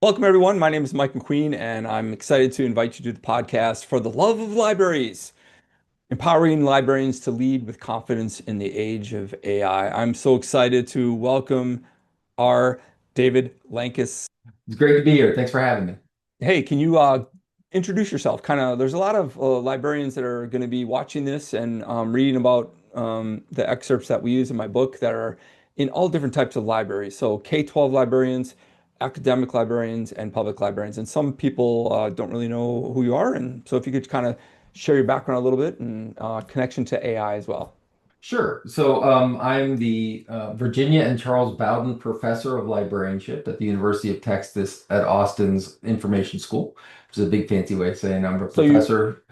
Welcome, everyone. My name is Mike McQueen, and I'm excited to invite you to the podcast for the love of libraries, empowering librarians to lead with confidence in the age of AI. I'm so excited to welcome our David Lankes. It's great to be here. Thanks for having me. Hey, can you introduce yourself? There's a lot of librarians that are going to be watching this and reading about the excerpts that we use in my book that are in all different types of libraries. So K-12 librarians, academic librarians, and public librarians. And some people don't really know who you are. And so if you could kind of share your background a little bit and connection to AI as well. Sure. I'm the Virginia and Charles Bowden Professor of Librarianship at the University of Texas at Austin's Information School, which is a big fancy way of saying I'm a So you professor.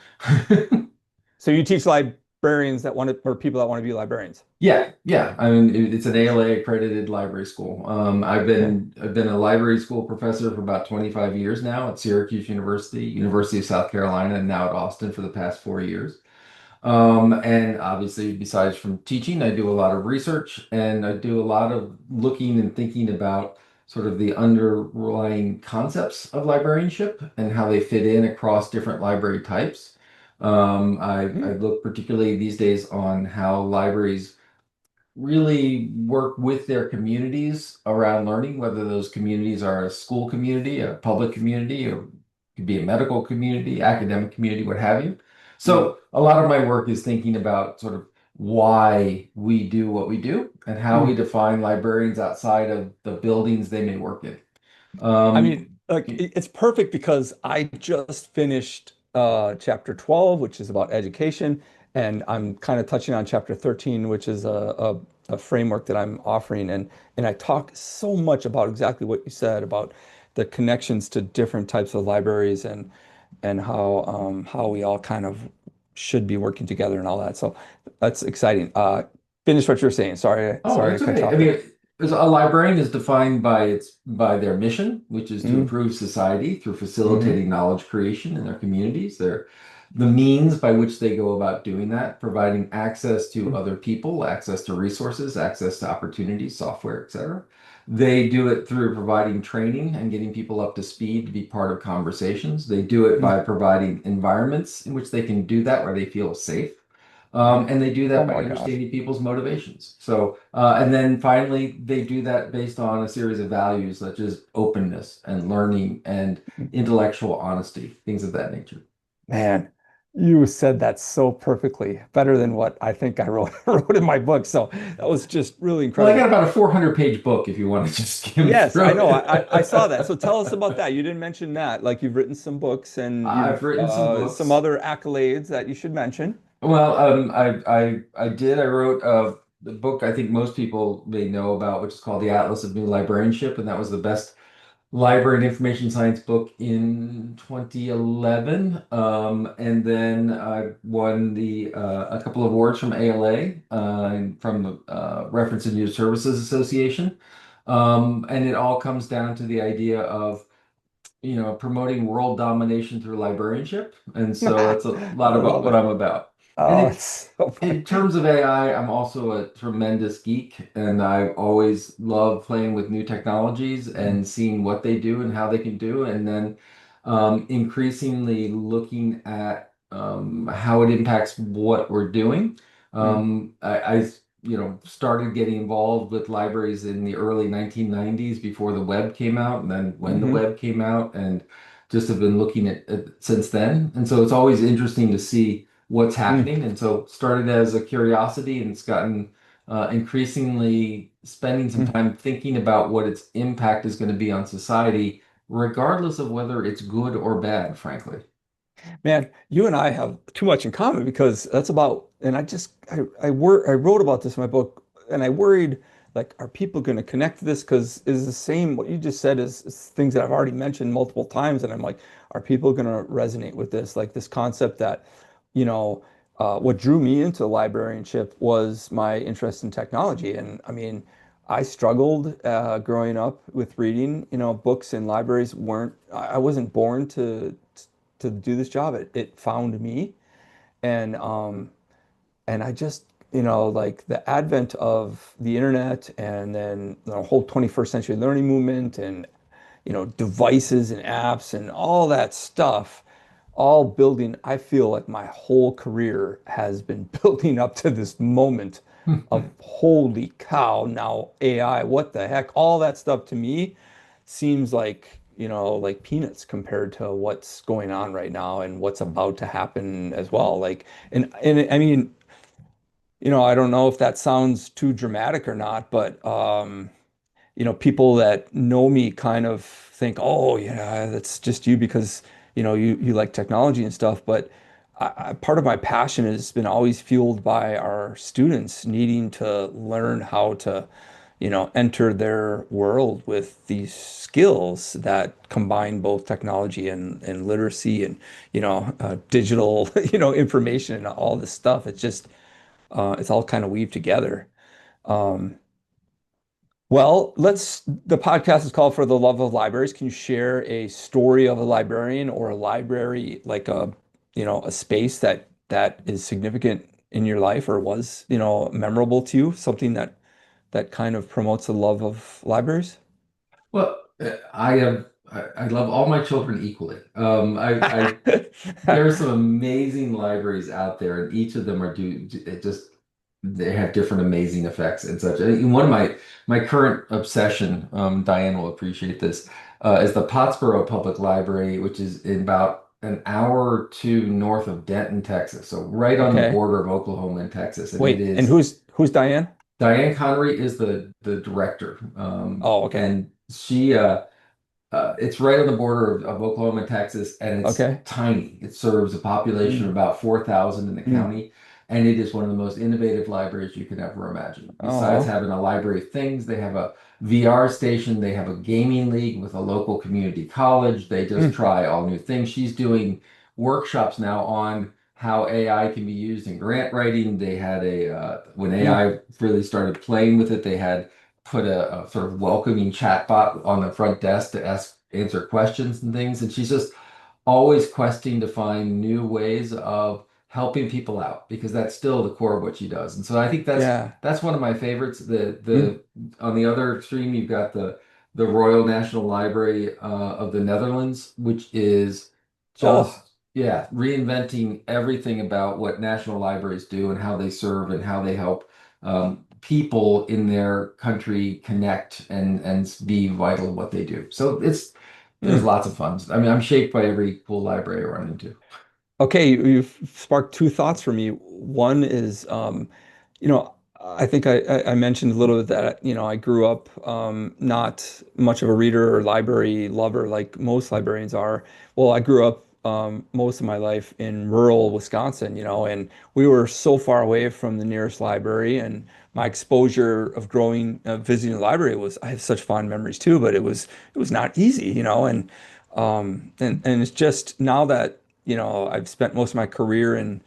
so you teach librarians that want to, or people that want to be librarians. Yeah, yeah. I mean, it's an ALA accredited library school. I've Okay. been a library school professor for about 25 years now at Syracuse University, University of South Carolina, and now at Austin for the past 4 years. And obviously, besides from teaching, I do a lot of research and I do a lot of looking and thinking about sort of the underlying concepts of librarianship and how they fit in across different library types. I Mm, look particularly these days on how libraries really work with their communities around learning, whether those communities are a school community, a public community, or could be a medical community, academic community, what have you. mm. So a lot of my work is thinking about sort of why we do what we do and how we Mm. define librarians outside of the buildings they may work in. I mean, Um, like it's perfect because I just finished chapter 12, which is about education, and I'm kind of touching on chapter 13, which is a framework that I'm offering. And I talk so much about exactly what you said about the connections to different types of libraries and how we all kind of should be working together and all that. So that's exciting. Finish what you're saying. Oh, Sorry that's to cut you okay. I off there. mean, a librarian is defined by by their mission, which is to Mm, improve society through hmm facilitating knowledge creation in their communities. They're the means by which they go about doing that, providing access to other people, access to resources, access to opportunities, software, etc. They do it through providing training and getting people up to speed to be part of conversations. They do it by providing environments in which they can do that where they feel safe. And they do Oh that by my gosh. understanding people's motivations. And then finally, they do that based on a series of values such as openness and learning and intellectual honesty, things of that nature. Man, you said that so perfectly, better than what I think I wrote wrote in my book. So that was just really Well, I got incredible. about a 400-page book if you want to just skim Yes, I through know. I saw that. it. So tell us about that. You didn't mention that. Like you've written some books and I've you've written some some books. other accolades that you should mention. Well, I did. I wrote the book I think most people may know about, which is called The Atlas of New Librarianship, and that was the best library and information science book in 2011. And then I won a couple of awards from ALA and from the Reference and User Services Association. And it all comes down to the idea of, promoting world domination through librarianship. And so I that's a lot about love what it. I'm about. And Oh, it's so in funny. terms of AI, I'm also a tremendous geek, and I always love playing with new technologies and seeing what they do and how they can do, and then increasingly looking at how it impacts what we're doing. Mm, Started getting involved with libraries in the early 1990s before the web came out, and then when the hmm web came out, and just have been looking at it since then. And so it's always interesting to see what's mm, happening. And so started as a curiosity and it's gotten increasingly spending some mm. time thinking about what its impact is going to be on society, regardless of whether it's good or bad, frankly. Man, you and I have too much in common because that's about, and I wrote about this in my book, and I worried like, are people going to connect to this? Because is the same what you just said is things that I've already mentioned multiple times, and I'm like, are people going to resonate with this? Like this concept that, you know, what drew me into librarianship was my interest in technology, and I mean, I struggled growing up with reading. You know, books and libraries weren't. I wasn't born to do this job. It found me, and I just like the advent of the internet, and then the whole 21st century learning movement, and devices and apps and all that stuff, all building. I feel like my whole career has been building up to this moment of holy cow, now AI, what the heck? All that stuff to me seems like peanuts compared to what's going on right now and what's about to happen as well. And I mean, I don't know if that sounds too dramatic or not, but people that know me kind of think, oh, yeah, that's just you because, you like technology and stuff. But part of my passion has been always fueled by our students needing to learn how to, enter their world with these skills that combine both technology and literacy and, digital, information and all this stuff. It's all kind of weaved together. Um, well, the podcast is called For the Love of Libraries. Can you share a story of a librarian or a library, like a space that is significant in your life or was, memorable to you, something that kind of promotes the love of libraries? Well, I love all my children equally. There are some amazing libraries out there, and each of them are it just they have different amazing effects and such. And one of my current obsession, Diane will appreciate this, is the Pottsboro Public Library, which is in about an hour or two north of Denton, Texas. So right on the Okay. border of Oklahoma and Texas. And it Wait, and is who's Diane? Diane Connery is the director, Oh, okay. and she it's right on the border of Oklahoma and Texas, and it's Okay. tiny. It serves a population of Mm, about 4,000 in the mm. county, and it is one of the most innovative libraries you could ever imagine. Besides Oh, having a library of things, they have a VR station, they have a gaming league with a local community college. They just mm, try all new things. She's doing workshops now on how AI can be used in grant writing. They had when mm. AI really started playing with it, they had put a sort of welcoming chatbot on the front desk to answer questions and things. And she's just always questing to find new ways of helping people out because that's still the core of what she does. And so I think Yeah. that's one of my favorites. Mm. The on the other extreme, you've got the Royal National Library of the Netherlands, which is Oh, just yeah, reinventing everything about what national libraries do and how they serve and how they help people in their country connect and be vital in what they do. So there's mm. lots of fun. I mean, I'm shaped by every cool library I run into. Okay, you've sparked two thoughts for me. One is, I think I mentioned a little bit that, I grew up not much of a reader or library lover like most librarians are. Well, I grew up most of my life in rural Wisconsin, and we were so far away from the nearest library. And my exposure of visiting the library I have such fond memories too, but it was not easy, and it's just now that I've spent most of my career in,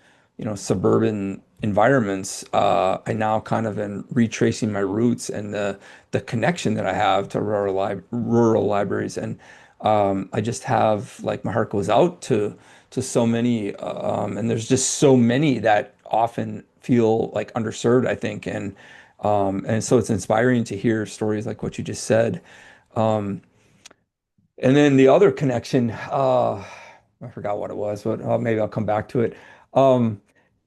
suburban environments. I now kind of am retracing my roots and the connection that I have to rural libraries, and I just have like my heart goes out to so many, and there's just so many that often feel like underserved, I think, and so it's inspiring to hear stories like what you just said. Um, and then the other connection, I forgot what it was, but maybe I'll come back to it. Um,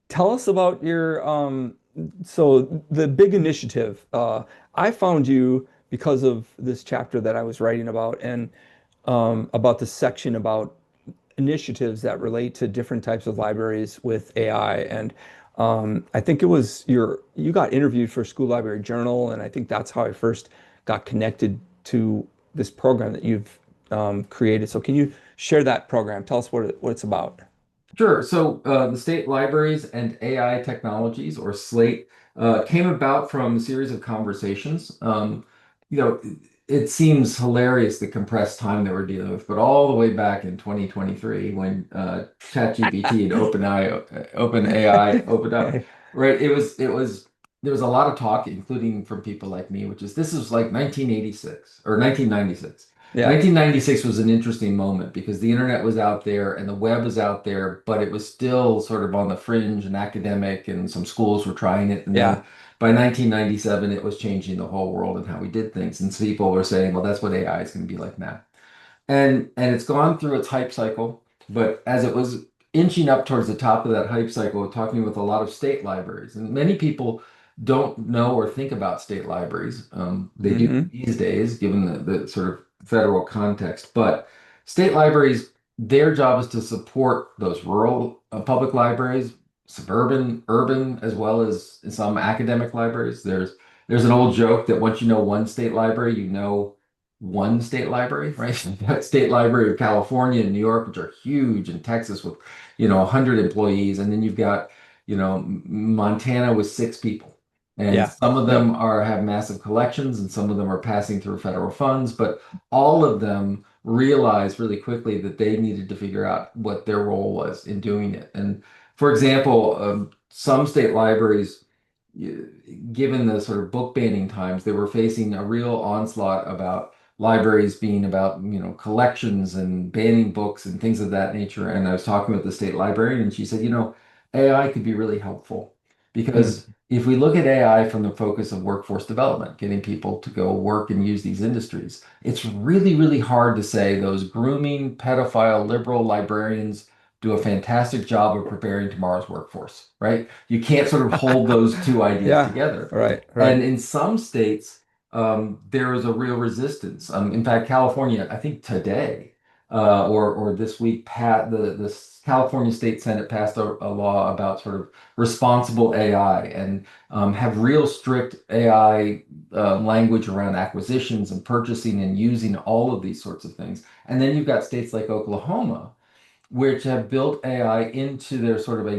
Tell us about so the big initiative. I found you because of this chapter that I was writing about and about the section about initiatives that relate to different types of libraries with AI. And I think you got interviewed for School Library Journal, and I think that's how I first got connected to this program that you've created. So can you share that program? Tell us what it's about. Sure. So the State Libraries and AI Technologies, or SLATE, came about from a series of conversations. You know, it seems hilarious the compressed time that we're dealing with, but all the way back in 2023, when ChatGPT and OpenAI opened up, right? There was a lot of talk, including from people like me, which is this is like 1986 or 1996. Yeah, 1996 was an interesting moment because the internet was out there and the web was out there, but it was still sort of on the fringe and academic, and some schools were trying it. And then yeah. by 1997, it was changing the whole world and how we did things. And so people were saying, well, that's what AI is going to be like now. And it's gone through its hype cycle, but as it was inching up towards the top of that hype cycle, talking with a lot of state libraries, and many people don't know or think about state libraries. They do Hmm. these days, given the sort of federal context. But state libraries, their job is to support those rural public libraries, suburban, urban, as well as some academic libraries. There's an old joke that once you know one state library, you know one state library, right? You've got State Library of California and New York, which are huge, and Texas with, 100 employees, and then you've got, Montana with 6 people. And Yeah. some of Yep. them are have massive collections, and some of them are passing through federal funds, but all of them realized really quickly that they needed to figure out what their role was in doing it. And for example, some state libraries given the sort of book banning times, they were facing a real onslaught about libraries being about, collections and banning books and things of that nature. And I was talking with the state librarian, and she said, AI could be really helpful Mm. because if we look at AI from the focus of workforce development, getting people to go work and use these industries, it's really, really hard to say those grooming, pedophile, liberal librarians do a fantastic job of preparing tomorrow's workforce, right? You can't sort of hold those two ideas Yeah. together. Right. And Right. in some states, there is a real resistance. In fact, California, I think today or this week, the California State Senate passed a law about sort of responsible AI and have real strict AI language around acquisitions and purchasing and using all of these sorts of things. And then you've got states like Oklahoma which have built AI into their sort of a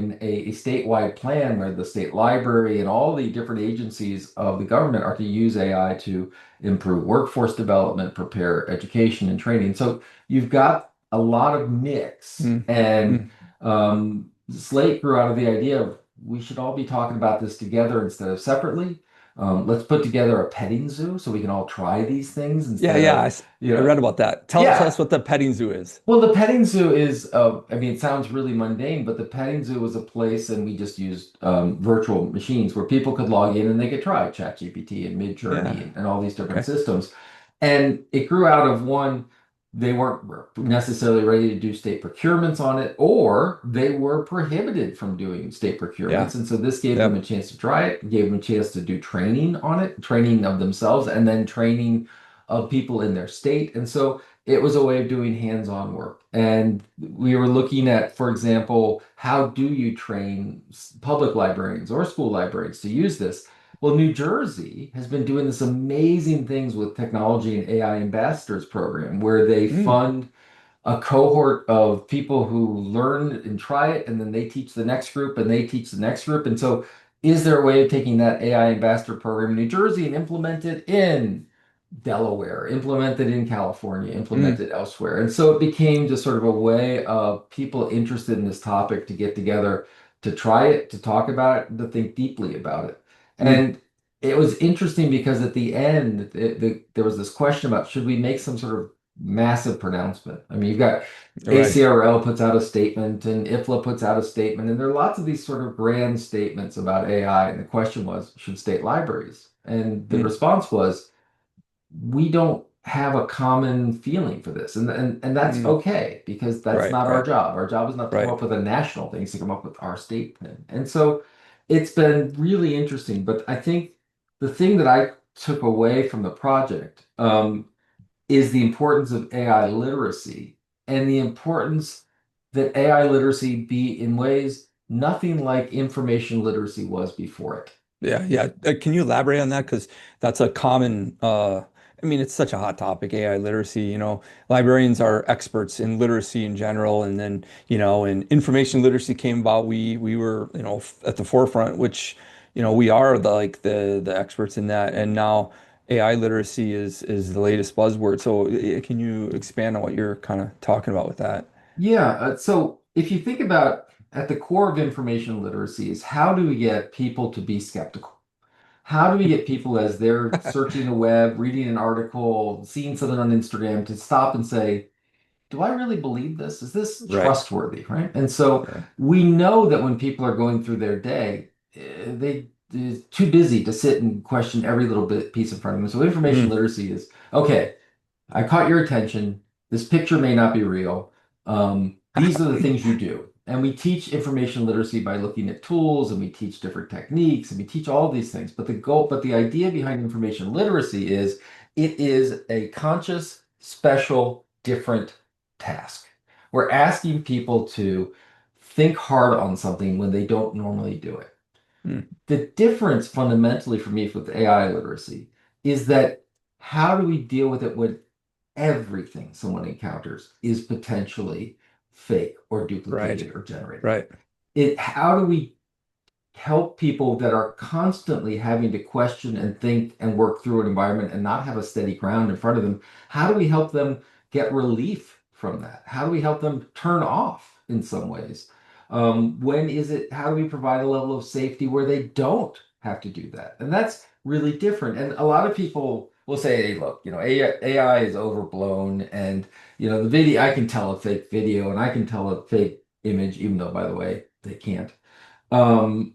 statewide plan where the state library and all the different agencies of the government are to use AI to improve workforce development, prepare education and training. So you've got a lot of mix. Mm. And Mm. Slate grew out of the idea of we should all be talking about this together instead of separately. Let's put together a petting zoo so we can all try these things Yeah. instead Yeah. of, I read about that. Tell yeah. us what the petting zoo is. Well, the petting zoo is, I mean, it sounds really mundane, but the petting zoo was a place, and we just used virtual machines where people could log in and they could try ChatGPT and Yeah. Midjourney and all these different Okay. systems. And it grew out of one, they weren't necessarily ready to do state procurements on it, or they were prohibited from doing state Yeah. procurements. And so this gave them a Yep. chance to try it, gave them a chance to do training on it, training of themselves, and then training of people in their state. And so it was a way of doing hands-on work. And we were looking at, for example, how do you train public librarians or school librarians to use this? Well, New Jersey has been doing this amazing things with technology and AI ambassadors program where they Mm. fund a cohort of people who learn and try it, and then they teach the next group and they teach the next group. And so, is there a way of taking that AI ambassador program in New Jersey and implement it in Delaware, implement it in California, implement Mm. it elsewhere? And so it became just sort of a way of people interested in this topic to get together, to try it, to talk about it, and to think deeply about it. Mm. And it was interesting because at the end, there was this question about should we make some sort of massive pronouncement. I mean, you've got Right. ACRL puts out a statement and IFLA puts out a statement, and there are lots of these sort of grand statements about AI. And the question was, should state libraries? And the Mm. response was, we don't have a common feeling for this. And that's Mm. okay, because that's Right. not our Right. job. Our job is not to come Right. up with a national thing, it's to come up with our state thing. And so it's been really interesting. But I think the thing that I took away from the project, is the importance of AI literacy and the importance that AI literacy be in ways nothing like information literacy was before it. Yeah, yeah. Can you elaborate on that? Because that's a common, I mean, it's such a hot topic, AI literacy. Librarians are experts in literacy in general. And then, when information literacy came about, we were, at the forefront, which, we are the experts in that. And now AI literacy is the latest buzzword. So can you expand on what you're kind of talking about with that? Yeah, so if you think about at the core of information literacy is how do we get people to be skeptical? How do we get people as they're searching the web, reading an article, seeing something on Instagram to stop and say, do I really believe this? Is this Right. trustworthy, right? And so Yeah. we know that when people are going through their day, they're too busy to sit and question every little bit piece in front of them. So information Mm. literacy is, okay, I caught your attention. This picture may not be real. These are the things you do. And we teach information literacy by looking at tools and we teach different techniques and we teach all these things. But the idea behind information literacy is it is a conscious, special, different task. We're asking people to think hard on something when they don't normally do it. Mm. The difference fundamentally for me with AI literacy is that how do we deal with it when everything someone encounters is potentially fake or Right. duplicated or generated? Right. How do we help people that are constantly having to question and think and work through an environment and not have a steady ground in front of them? How do we help them get relief from that? How do we help them turn off in some ways? How do we provide a level of safety where they don't have to do that? And that's really different. And a lot of people will say, hey, look, AI is overblown and, the video, I can tell a fake video and I can tell a fake image, even though, by the way, they can't. Um,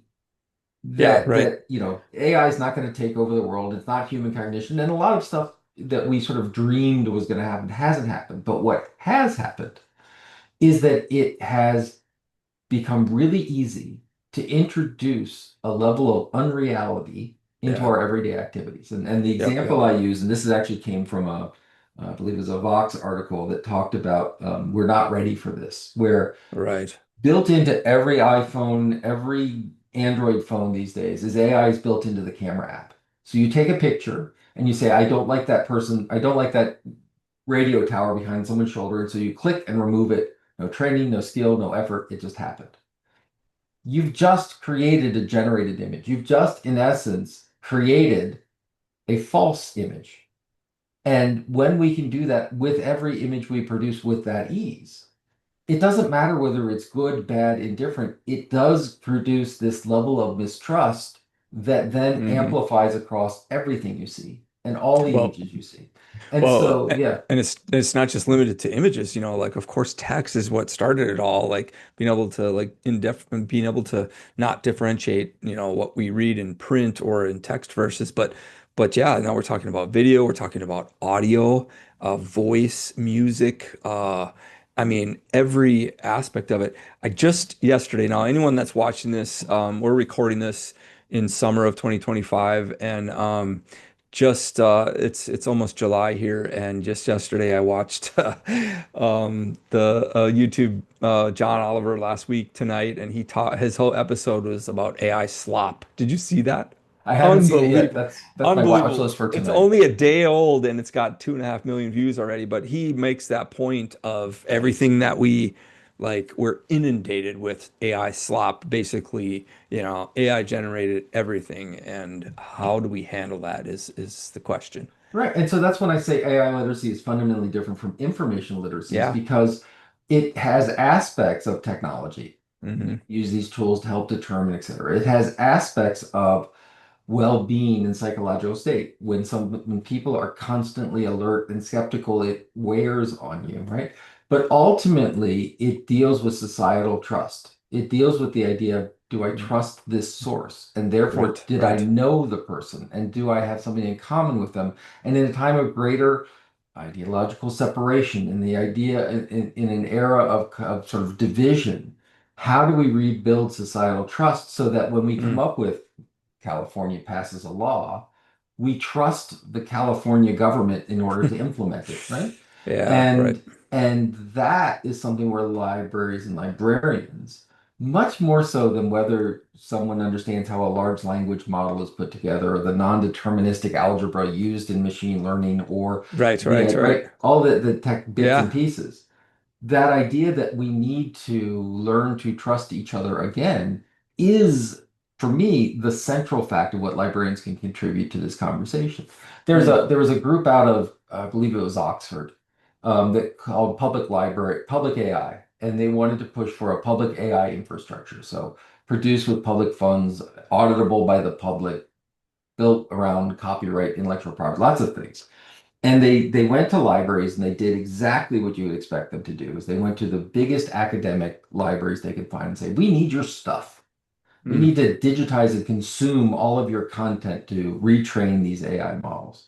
Yeah. that Right. that AI is not going to take over the world. It's not human cognition, and a lot of stuff that we sort of dreamed was going to happen hasn't happened. But what has happened is that it has become really easy to introduce a level of unreality into Yeah. our everyday activities. And the Yep. example Yep. I use, and this is actually came from I believe it was a Vox article that talked about we're not ready for this, where Right. built into every iPhone, every Android phone these days is AI is built into the camera app. So you take a picture and you say, I don't like that person, I don't like that radio tower behind someone's shoulder. And so you click and remove it. No training, no skill, no effort. It just happened. You've just created a generated image. You've just, in essence, created a false image. And when we can do that with every image we produce with that ease, it doesn't matter whether it's good, bad, indifferent. It does produce this level of mistrust that then Hmm. amplifies across everything you see and all the Well, images you see. And Well, so, yeah, and it's not just limited to images, like of course text is what started it all, like being able to being able to not differentiate, what we read in print or in text versus, but yeah, now we're talking about video, we're talking about audio, voice, music, I mean every aspect of it. I just yesterday, now anyone that's watching this, we're recording this in summer of 2025 and just it's almost July here, and just yesterday I watched the YouTube John Oliver last week tonight, and he taught his whole episode was about AI slop. Did you see that? I haven't seen it yet. Unbelievable. That's my watch Unbelievable. list for It's tonight. only a day old and it's got 2.5 million views already, but he makes that point of everything that we're inundated with AI slop, basically, AI generated everything, and how do we handle that is the question. Right. And so that's when I say AI literacy is fundamentally different from information literacy, is Yeah. because it has aspects of technology. Hmm. Use these tools to help determine, et cetera. It has aspects of well-being and psychological state. When people are constantly alert and skeptical, it wears on you, right? But ultimately, it deals with societal trust. It deals with the idea of, do I trust this source? And therefore, Right, did I right. know the person? And do I have something in common with them? And in a time of greater ideological separation, in the idea in an era of sort of division, how do we rebuild societal trust so that when we come Mm. up with California passes a law, we trust the California government in order to implement it, right? Yeah, right. And and that is something where libraries and librarians, much more so than whether someone understands how a large language model is put together or the non-deterministic algebra used in machine learning or Right, right, right. right, all the tech bits and Yeah. pieces, that idea that we need to learn to trust each other again is, for me, the central fact of what librarians can contribute to this conversation. Mm. There was a group out of, I believe it was Oxford, that called Public AI, and they wanted to push for a public AI infrastructure. So produced with public funds, auditable by the public, built around copyright, intellectual property, lots of things. And they went to libraries and they did exactly what you would expect them to do is they went to the biggest academic libraries they could find and say, we need your stuff. We Mm. need to digitize and consume all of your content to retrain these AI models.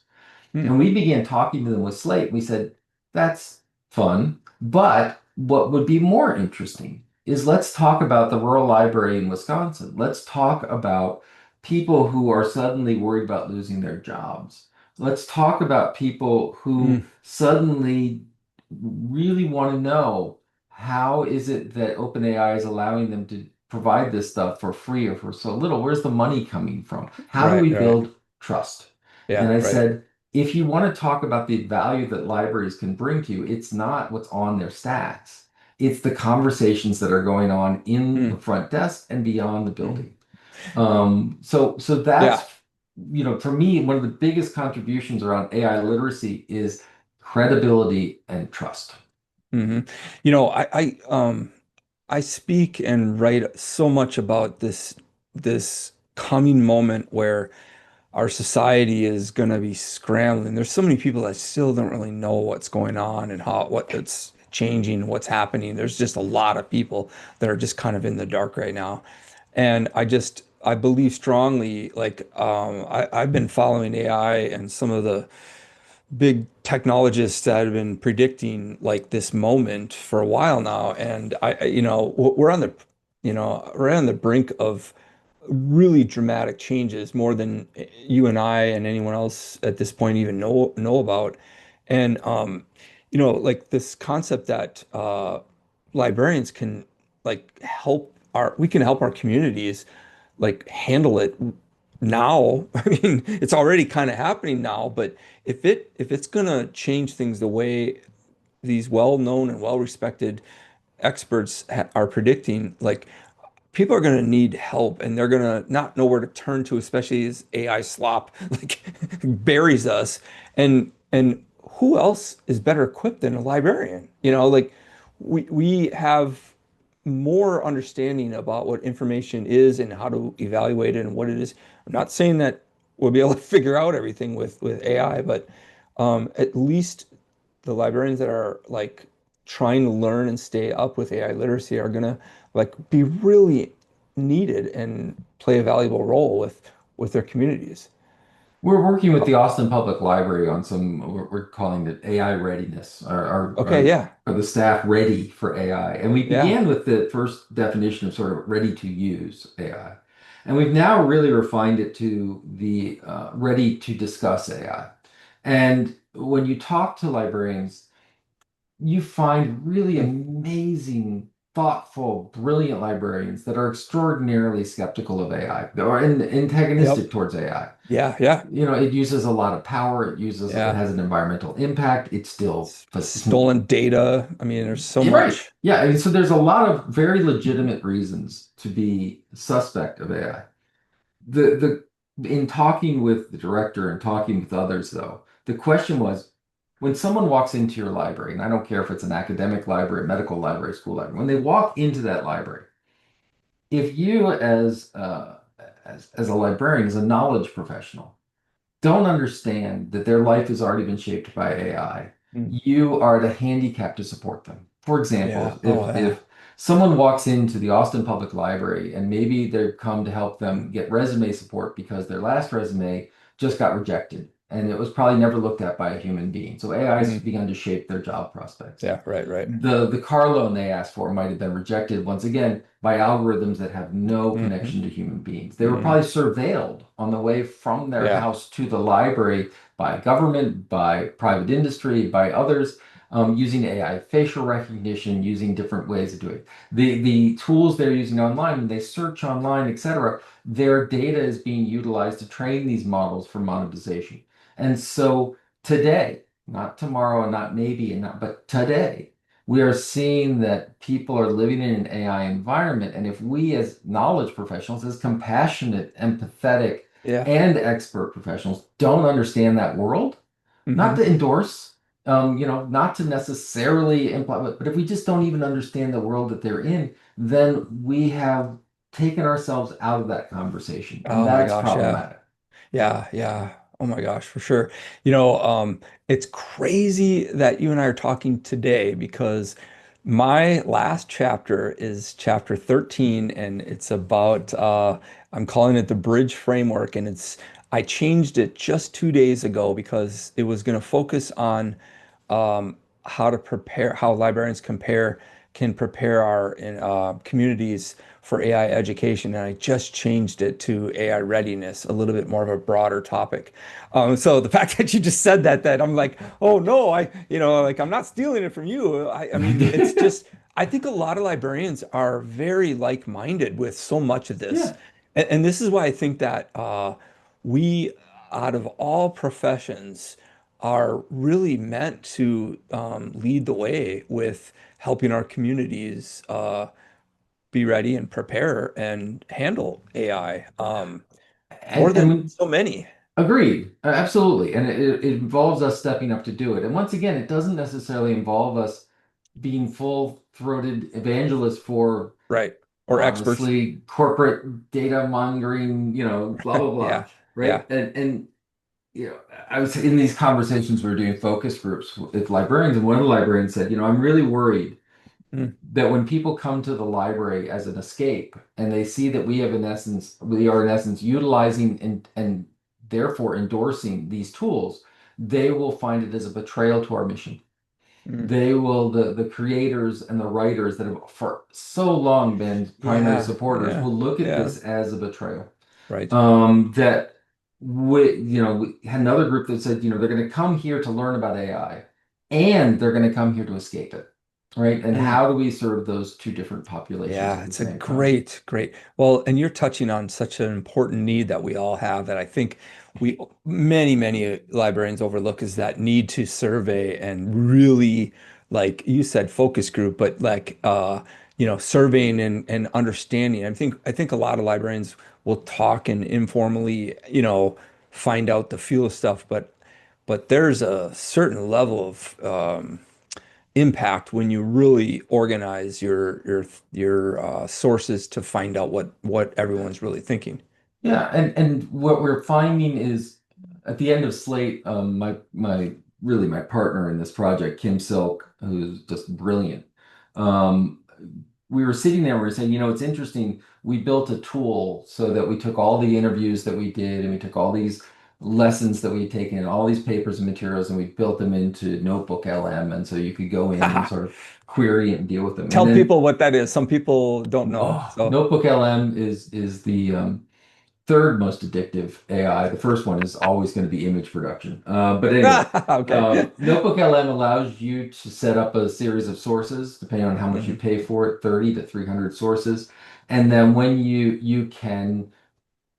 Mm. And we began talking to them with Slate. We said, that's fun. But what would be more interesting is let's talk about the rural library in Wisconsin. Let's talk about people who are suddenly worried about losing their jobs. Let's talk about people Mm, who suddenly really want to know how is it that OpenAI is allowing them to provide this stuff for free or for so little? Where's the money coming from? How do right, we right. build trust? And Yeah, I right. said, if you want to talk about the value that libraries can bring to you, it's not what's on their stats. It's the conversations that are going on in the Mm, front desk and beyond the mm. building. So Yeah. that's, for me, one of the biggest contributions around AI literacy is credibility and trust. Hmm. You know, I speak and write so much about this coming moment where our society is going to be scrambling. There's so many people that still don't really know what's going on and how what it's changing, what's happening. There's just a lot of people that are just kind of in the dark right now. And I believe strongly, like I've been following AI and some of the big technologists that have been predicting like this moment for a while now. And we're on we're on the brink of really dramatic changes, more than you and I and anyone else at this point even know about. And like this concept that librarians can like we can help our communities like handle it now. I mean, it's already kind of happening now, but if it's gonna change things the way these well-known and well-respected experts are predicting, like people are going to need help and they're going to not know where to turn to, especially as AI slop like buries us. And who else is better equipped than a librarian? Like we have more understanding about what information is and how to evaluate it and what it is. I'm not saying that we'll be able to figure out everything with AI, but at least the librarians that are like trying to learn and stay up with AI literacy are gonna like be really needed and play a valuable role with their communities. We're working with Oh, the Austin Public Library on we're calling it AI readiness. okay, yeah, Are the staff ready for AI? And we yeah, began with the first definition of sort of ready to use AI. And we've now really refined it to the ready to discuss AI. And when you talk to librarians, you find really mm, amazing, thoughtful, brilliant librarians that are extraordinarily skeptical of AI or yep, antagonistic towards AI. yeah, yeah, It uses a lot of power. It yeah. has an environmental impact. It's still, Stolen data. I mean, there's so you're right. much. Yeah. And so there's a lot of very legitimate reasons to be suspect of AI. In talking with the director and talking with others, though, the question was when someone walks into your library, and I don't care if it's an academic library, medical library, school library, when they walk into that library, if you as a librarian, as a knowledge professional, don't understand that their life has already been shaped by AI, Mm, you are at a handicap to support them. For yeah. example, Oh, if yeah. someone walks into the Austin Public Library and maybe they've come to help them get resume support because their last resume just got rejected and it was probably never looked at by a human being. So AI has Mm, begun to shape their job prospects. yeah. Right. Right. The car loan they asked for might have been rejected once again by algorithms that have no Hmm. connection to human beings. They were Hmm. probably surveilled on the way from their Yeah. house to the library by government, by private industry, by others, using AI facial recognition, using different ways of doing it. The tools they're using online, when they search online, etc., their data is being utilized to train these models for monetization. And so today, not tomorrow, and not maybe, and not, but today, we are seeing that people are living in an AI environment. And if we, as knowledge professionals, as compassionate, empathetic, Yeah. and expert professionals, don't understand that world, not Hmm. to endorse, not to necessarily imply, but if we just don't even understand the world that they're in, then we have taken ourselves out of that conversation. And Oh my that's gosh. Yeah. problematic. Yeah, yeah. Oh my gosh, for sure. It's crazy that you and I are talking today because my last chapter is chapter 13 and it's about I'm calling it the bridge framework and I changed it just 2 days ago because it was going to focus on how to prepare, how librarians can prepare our communities for AI education, and I just changed it to AI readiness, a little bit more of a broader topic. So the fact that you just said that, that I'm like, oh no, like I'm not stealing it from you. I mean, it's just, I think a lot of librarians are very like-minded with so much of this, Yeah. and this is why I think that we, out of all professions, are really meant to lead the way with helping our communities be ready and prepare and handle AI more And than when so many. Agreed, absolutely, and it involves us stepping up to do it. And once again, it doesn't necessarily involve us being full-throated evangelists for Right. Or experts. honestly corporate data mongering, blah blah blah, Yeah. Yeah. right? And I was in these conversations we were doing focus groups with librarians, and one of the librarians said, I'm really worried Mm, that when people come to the library as an escape and they see that we are in essence utilizing and therefore endorsing these tools, they will find it as a betrayal to our mission. mm. The creators and the writers that have for so long been primary Yeah. supporters Yeah. will look at Yeah. this as a betrayal. Right. That we had another group that said, they're going to come here to learn about AI and they're going to come here to escape it, right? And Mm. how do we serve those two different populations Yeah, at the it's a same time? great. Well, and you're touching on such an important need that we all have that I think many librarians overlook is that need to survey and really, like you said, focus group, but like, surveying and understanding. I think a lot of librarians will talk and informally, find out the feel of stuff, but there's a certain level of, impact when you really organize your sources to find out what everyone's really thinking. Yeah, and what we're finding is at the end of Slate, my partner in this project, Kim Silk, who's just brilliant. Um, we were sitting there, we were saying, it's interesting. We built a tool so that we took all the interviews that we did, and we took all these lessons that we had taken, and all these papers and materials, and we built them into Notebook LM, and so you could go in and sort of query it and deal with them. And Tell then, people what that is. Some people don't know. oh, So, Notebook LM is the third most addictive AI. The first one is always going to be image production. But anyway, okay. Notebook LM allows you to set up a series of sources, depending on how much you Mhm. pay for it, 30 to 300 sources. And then when you can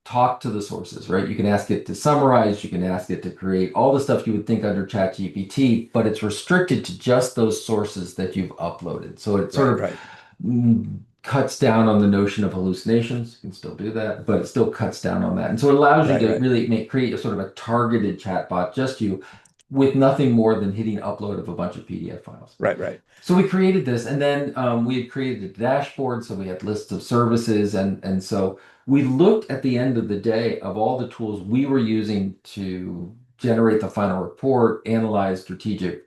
talk to the sources, right? You can ask it to summarize, you can ask it to create all the stuff you would think under ChatGPT, but it's restricted to just those sources that you've uploaded. So it sort Right, of right, cuts down on the notion of hallucinations. You can still do that, but it still cuts down on that. And so it allows you right, to right, really create a sort of a targeted chatbot, just you, with nothing more than hitting upload of a bunch of PDF files. right. So we created this, and then we had created a dashboard, so we had lists of services, and so we looked at the end of the day of all the tools we were using to generate the final report, analyze strategic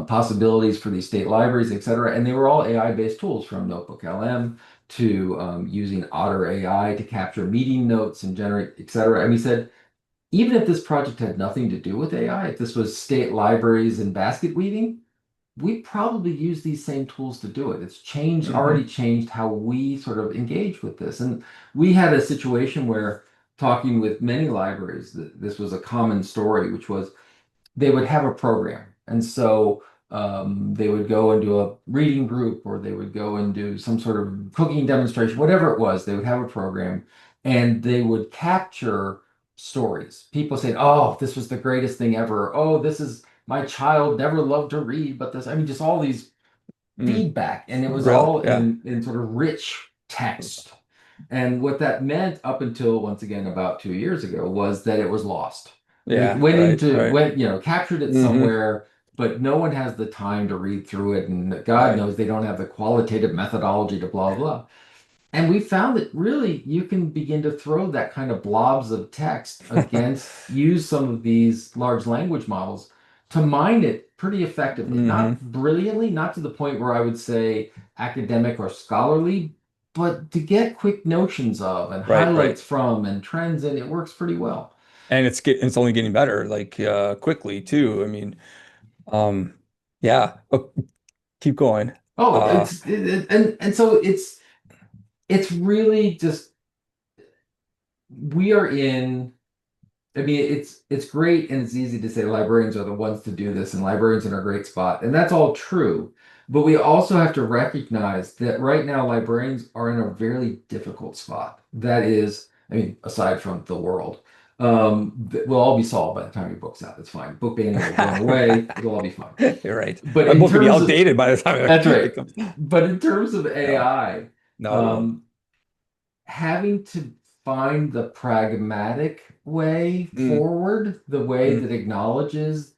possibilities for these state libraries, et cetera, and they were all AI-based tools from Notebook LM to using Otter AI to capture meeting notes and generate, et cetera. And we said, even if this project had nothing to do with AI, if this was state libraries and basket weaving, we probably use these same tools to do it. It's already Hmm. changed how we sort of engage with this. And we had a situation where talking with many libraries, this was a common story, which was they would have a program. And so they would go and do a reading group or they would go and do some sort of cooking demonstration, whatever it was, they would have a program and they would capture stories. People saying, oh, this was the greatest thing ever. Oh, this is my child never loved to read, but this, I mean, just all these Mm. feedback. And it was Really? all Yeah. in sort of rich text. And what that meant up until once again about 2 years ago was that it was lost. It Yeah, right. captured it Hmm. somewhere, but no one has the time to read through it, and God Right. knows they don't have the qualitative methodology to blah blah. And we found that really you can begin to throw that kind of blobs of text against, use some of these large language models to mine it pretty effectively. Hmm. Not brilliantly, not to the point where I would say academic or scholarly, but to get quick notions of and Right. highlights from and trends, and it works pretty well. And it's only getting better, like quickly too. I mean, um, Yeah. Oh, keep going. Oh, Uh, and so it's really just we are in. I mean, it's great and it's easy to say librarians are the ones to do this and librarians are in a great spot, and that's all true. But we also have to recognize that right now librarians are in a very difficult spot. That is, I mean, aside from the world, that will all be solved by the time your book's out. It's fine. Book banning will go away. It'll all be fine. you're right. But My in book will be terms of outdated by the time that's right. it comes. But in terms of No, AI, no, it won't. um, having to find the pragmatic way Mm, forward, the way mm, that acknowledges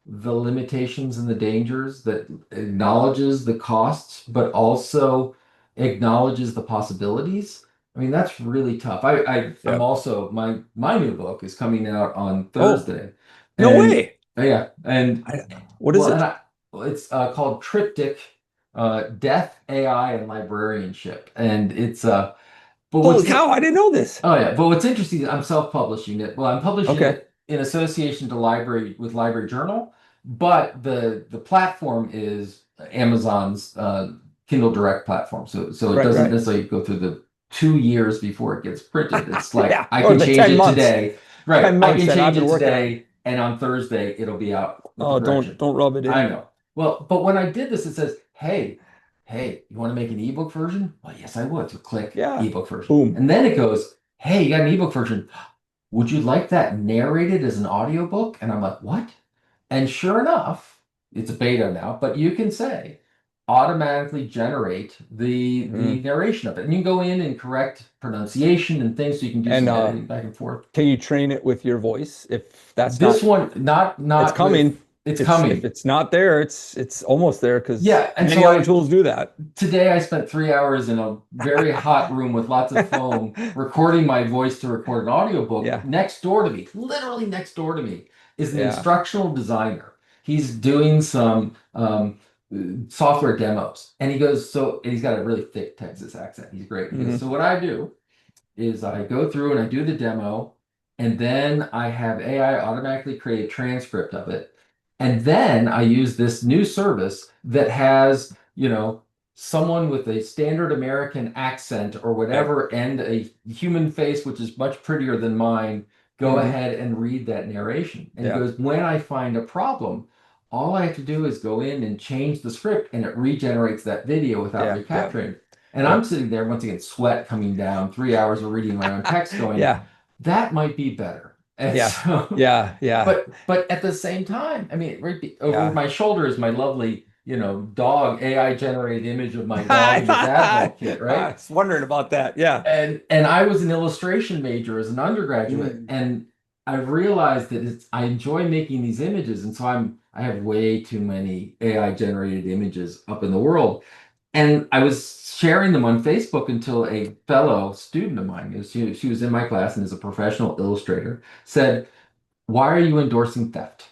the limitations and the dangers, that acknowledges the costs, but also acknowledges the possibilities. I mean, that's really tough. I'm yep. also my new book is coming out on Oh, Thursday, no and way. yeah, and I, what is well, and it? it's called Triptych, Death, AI, and Librarianship, and it's but Holy cow, I didn't know this. oh yeah, but what's interesting is I'm self-publishing it. Well, I'm publishing Okay. it in association to library with Library Journal, but the platform is Amazon's Kindle Direct platform. So it Right, doesn't right. necessarily go through the 2 years before it gets printed. It's like Yeah. I Or can the change 10 it months. today. Right. 10 I months can that I've change been it working on. today, and on Thursday it'll be out with the Oh, don't correction. don't rub it I in. know. Well, but when I did this, it says, hey, you want to make an ebook version? Well, yes, I would. So click Yeah. ebook version. Boom. And then it goes, hey, you got an ebook version. Would you like that narrated as an audiobook? And I'm like, what? And sure enough, it's a beta now, but you can say automatically generate the Mm. narration of it. And you can go in and correct pronunciation and things so you can do And some editing back and forth. can you train it with your voice? If that's This not, one, not it's not with coming. it's It's if coming. it's not there, it's almost there because Yeah, and many so other I tools do that. today I spent 3 hours in a very hot room with lots of foam recording my voice to record an audiobook. Yeah. Next door to me, literally next door to me, is an Yeah. instructional designer. He's doing some software demos. And he goes, and he's got a really thick Texas accent. He's great. He goes, Hmm. so what I do is I go through and I do the demo, and then I have AI automatically create a transcript of it. And then I use this new service that has, someone with a standard American accent or Right. whatever, and a human face, which is much prettier than mine, go Hmm. ahead and read that narration. And he Yeah. goes, when I find a problem, all I have to do is go in and change the script and it regenerates that video without Yeah. Yeah. recapturing. And I'm Yep. sitting there, once again, sweat coming down, 3 hours of reading my own text, going, Yeah. that might be better. And Yeah. so, Yeah. Yeah. but at the same time, I mean, over Yeah. my shoulder is my lovely, dog AI generated image of my dog I in his thought Advil kit, I right? was wondering about that. Yeah. And I was an illustration major as an undergraduate, Mm. and I realized that I enjoy making these images, and so I have way too many AI generated images up in the world. And I was sharing them on Facebook until a fellow student of mine, she was in my class and is a professional illustrator, said, "Why are you endorsing theft?"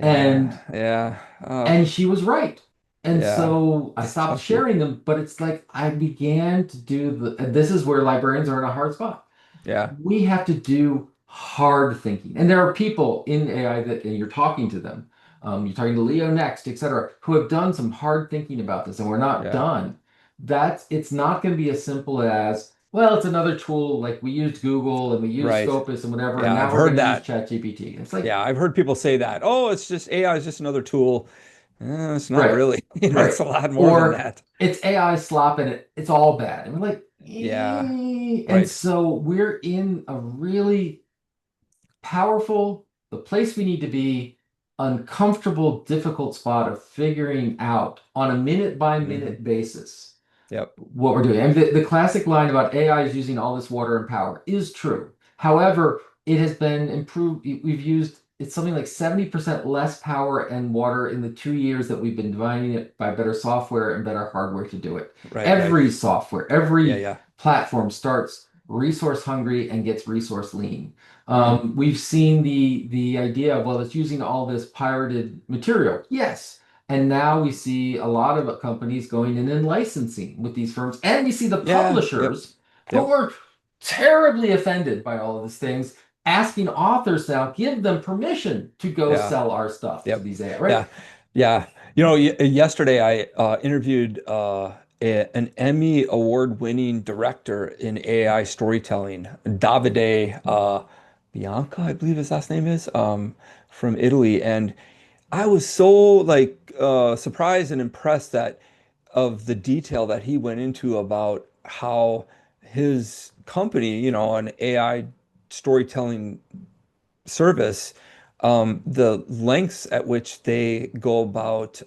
And Yeah. Yeah. and she was right. And Yeah. so I It's stopped touchy. sharing them, but it's like I began to do and this is where librarians are in a hard spot. Yeah. We have to do hard thinking. And there are people in AI that, and you're talking to them, you're talking to Leo Next, etc., who have done some hard thinking about this, and we're not Yeah. done. It's not going to be as simple as, well, it's another tool like we used Google and we used Right. Scopus and whatever, and Yeah. I've now we're going heard to use that. ChatGPT. It's like, Yeah. I've heard people say that. Oh, it's just AI is just another tool. It's not right, really. It's right. a lot more than Or that. it's AI slop and it's all bad. And we're like, Yeah. And Right. so we're in a really powerful, the place we need to be, uncomfortable, difficult spot of figuring out on a minute by Hmm. minute basis Yep. what we're doing. And the classic line about AI is using all this water and power is true. However, it has been improved. We've used it's something like 70% less power and water in the 2 years that we've been dividing it by better software and better hardware to do it. Right. Right. Every software, Yeah. every Yeah. platform starts resource hungry and gets resource lean. Hmm. We've seen the idea of, well, it's using all this pirated material. Yes. And now we see a lot of companies going in and licensing with these firms. And we see the Yeah. Yep. publishers who Yep. were terribly offended by all of these things, asking authors now, give them permission to go Yeah. sell our stuff to Yep. these AI, right? Yeah. Yeah. Yesterday I interviewed an Emmy award-winning director in AI storytelling, Davide Bianca, I believe his last name is, from Italy, and I was so surprised and impressed that of the detail that he went into about how his company, an AI storytelling service, the lengths at which they go about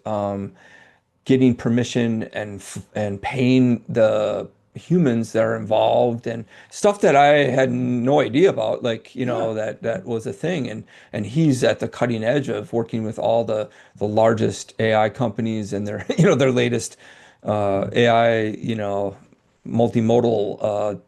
getting permission and paying the humans that are involved and stuff that I had no idea about, Yeah, that was a thing. And he's at the cutting edge of working with all the largest AI companies and their their latest AI multimodal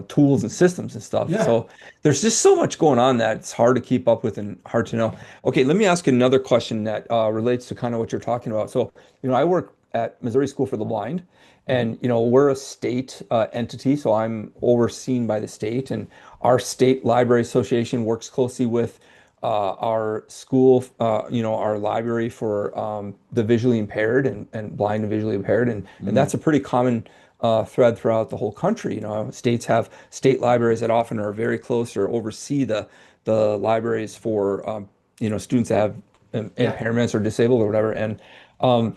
tools and systems and stuff. yeah. So there's just so much going on that it's hard to keep up with and hard to know. Okay, let me ask you another question that relates to kind of what you're talking about. So, I work at Missouri School for the Blind, Mhm. and we're a state entity, so I'm overseen by the state, and our state library association works closely with our school, our library for the visually impaired and blind and visually impaired, and that's Mm. a pretty common thread throughout the whole country. States have state libraries that often are very close or oversee the libraries for students that have Yeah, impairments or disabled or whatever. And um,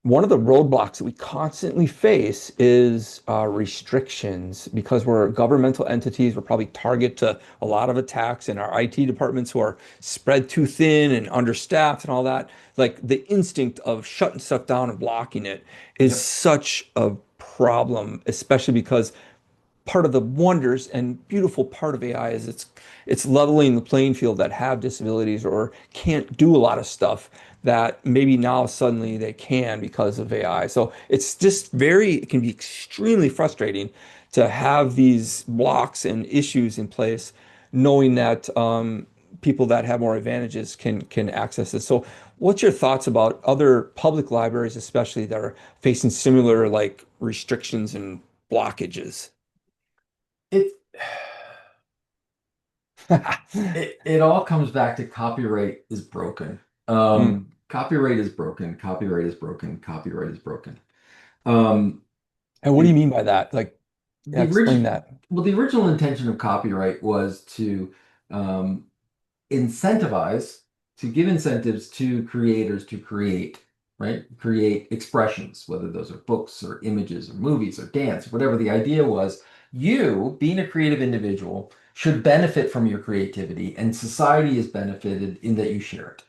one of the roadblocks that we constantly face is restrictions because we're governmental entities. We're probably target to a lot of attacks in our IT departments who are spread too thin and understaffed and all that. Like the instinct of shutting stuff down and blocking it is yep, such a problem, especially because part of the wonders and beautiful part of AI is it's leveling the playing field that have disabilities or can't do a lot of stuff that maybe now suddenly they can because of AI. So it's just it can be extremely frustrating to have these blocks and issues in place, knowing that people that have more advantages can access this. So what's your thoughts about other public libraries, especially that are facing similar restrictions and blockages? it it all comes back to copyright is broken. Mm. Copyright is broken. Copyright is broken. Copyright is broken. Um, And what do you it, mean by that? Yeah, the explain original that. well, the original intention of copyright was to um, incentivize, to give incentives to creators to create, right? Create expressions, whether those are books or images or movies or dance, whatever the idea was. You, being a creative individual, should benefit from your creativity, and society is benefited in that you share it.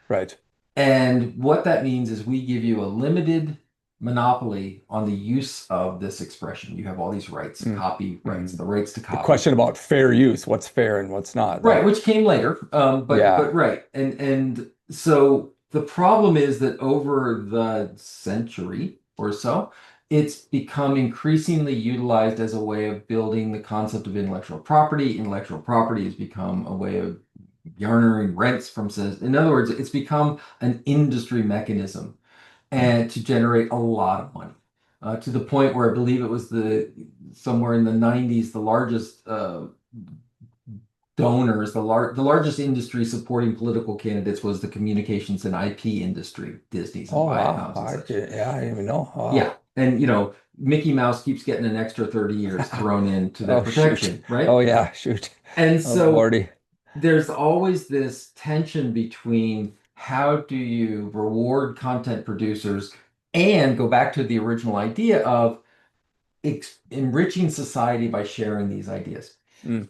Right. And what that means is we give you a limited monopoly on the use of this expression. You have all these rights, Mm. copyrights, Mm. the rights to The copy. question about fair use, what's fair and what's not. Right, which came later. But Yeah. right. And so the problem is that over the century or so, it's become increasingly utilized as a way of building the concept of intellectual property. Intellectual property has become a way of garnering rents from citizens. In other words, it's become an industry mechanism Mm. and to generate a lot of money. To the point where I believe it was the somewhere in the 90s, the largest donors, the largest industry supporting political candidates was the communications and IP industry, Disney's and Oh wow. Viacom's and such. Yeah, I didn't even know. Yeah. Wow. And Mickey Mouse keeps getting an extra 30 years thrown into their Oh shoot. protection, right? Oh yeah, shoot. And Oh so Lordy. there's always this tension between how do you reward content producers and go back to the original idea of enriching society by sharing these ideas. Mm.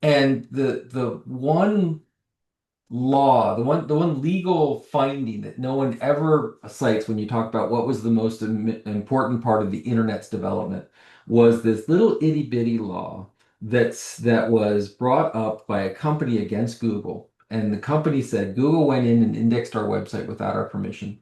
And the one law, the one legal finding that no one ever cites when you talk about what was the most important part of the internet's development was this little itty bitty law that was brought up by a company against Google. And the company said Google went in and indexed our website without our permission.